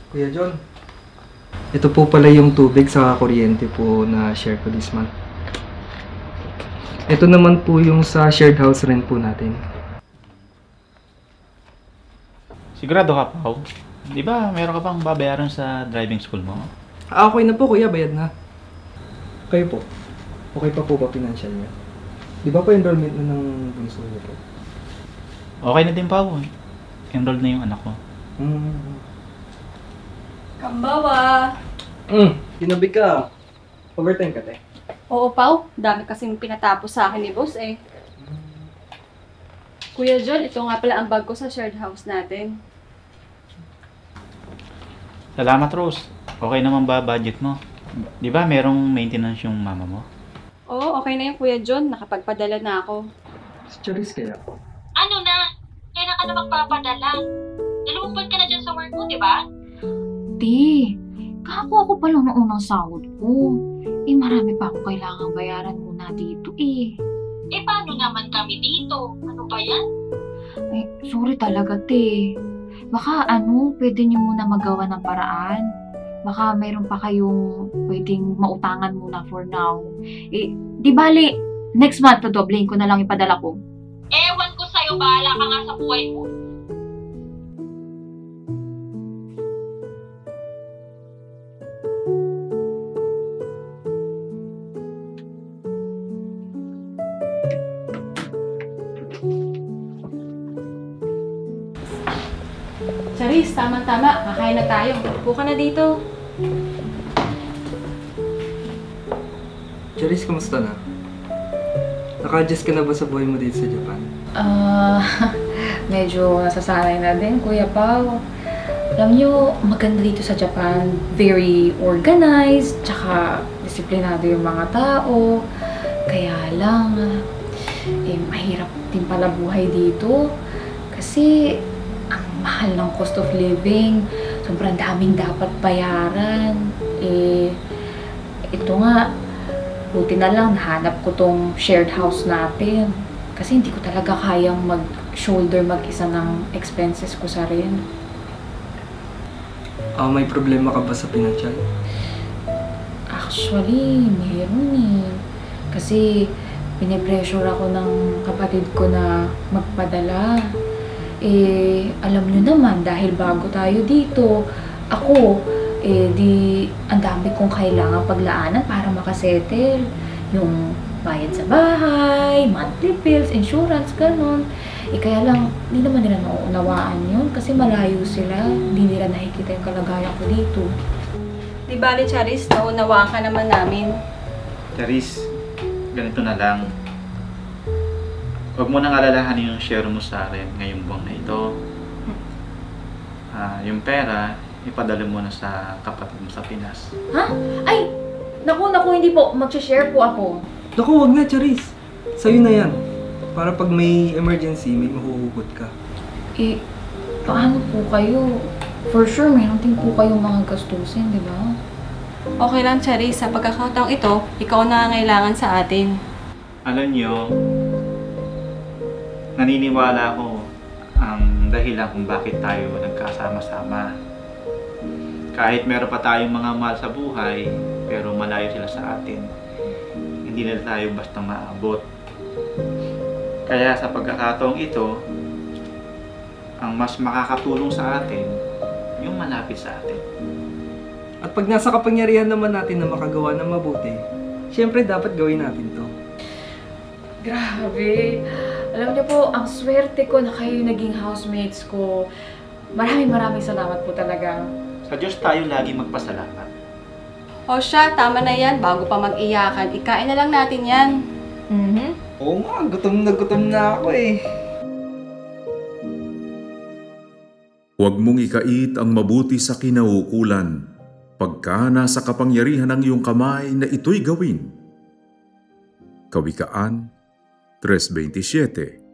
Kuya John, ito po pala yung tubig sa kuryente po na share ko this month. Ito naman po yung sa shared house rent po natin. Sigurado ka, Pao? Di ba meron ka pang babayaran sa driving school mo? Okay na po kuya, bayad na. Kayo po, okay pa po ba financial niya? Di ba po enrollment na ng bunso niyo po? Okay na din, Pao. Enrolled na yung anak ko. Kambawa! Ginabi ka. Overtime ka, te. Oo, Pao. Dami kasing pinatapos sa akin ni boss eh. Kuya John, ito nga pala ang bag ko sa shared house natin. Salamat, Rose. Okay naman ba budget mo? Di ba merong maintenance yung mama mo? Oo, okay na yung Kuya John. Nakapagpadala na ako. Si Charis kaya? Ano na? Kailan ka na magpapadala? 2 buwan ka na dyan sa work mo, di ba? Di, kakakuha ko pa lang ng unang sahod ko. Marami pa akong kailangang bayaran muna dito Paano naman kami dito? Ano ba yan? Sorry talaga, te. Baka pwede niyo muna magawa ng paraan. Baka mayroon pa kayong pwedeng mautangan muna for now. Di bali, next month, doblein ko na lang ipadala ko. Ewan ko sa'yo, bahala ka nga sa buhay mo. Charis, tama-tama. Kakain na tayo. Upo ka na dito. Charis, kamusta na? Naka-adjust ka na ba sa buhay mo dito sa Japan? Medyo nasasanay na din, Kuya Pao. Alam niyo, maganda dito sa Japan. Very organized, tsaka disiplinado yung mga tao. Kaya lang, mahirap din pala buhay dito. Kasi, ang mahal ng cost of living. Sobrang daming dapat bayaran. Ito nga, buti na lang nahanap ko tong shared house natin. Kasi hindi ko talaga kayang mag-shoulder mag-isa ng expenses ko sa rin. May problema ka ba sa financial? Actually, meron Kasi pinipressure ako ng kapatid ko na magpadala. Alam nyo naman, dahil bago tayo dito, ako, ang dami kong kailangan paglaanan para makasettle. Yung bayad sa bahay, monthly bills, insurance, ganun. Kaya lang, hindi naman nila nauunawaan yun kasi malayo sila. Hindi nila nakikita yung kalagayan ko dito. Di bali, Charis, naunawaan ka naman namin. Charis, ganito na lang. Huwag mo nang alalahanin yung share mo sa akin ngayong buwan na ito. Yung pera, ipadala mo na sa kapatid mo sa Pinas. Ha? Ay! Naku, hindi po. Mag-share po ako. Naku, wag na, Charis. Sa'yo na yan. Para pag may emergency, may mahuhugot ka. Paano po kayo? For sure, meron din po kayong mga gastusin, di ba? Okay lang, Charis. Sa pagkakataong ito, ikaw na nangangailangan sa atin. Alam nyo, naniniwala ko ang dahilan kung bakit tayo nagkasama-sama. Kahit meron pa tayong mga mahal sa buhay, pero malayo sila sa atin. Hindi na tayo basta maabot. Kaya sa pagkakataong ito, ang mas makakatulong sa atin, yung malapit sa atin. At pag nasa kapangyarihan naman natin na makagawa ng mabuti, syempre dapat gawin natin to. Grabe. Alam niyo po, ang swerte ko na kayo naging housemates ko. Maraming salamat po talaga. Sa Diyos tayo lagi magpasalamat. O siya, tama na yan. Bago pa mag-iyakan, ikain na lang natin yan. Oo nga, gutom na ako Huwag mong ikait ang mabuti sa kinauukulan, pagka nasa kapangyarihan ng iyong kamay na ito'y gawin. Kawikaan 3:27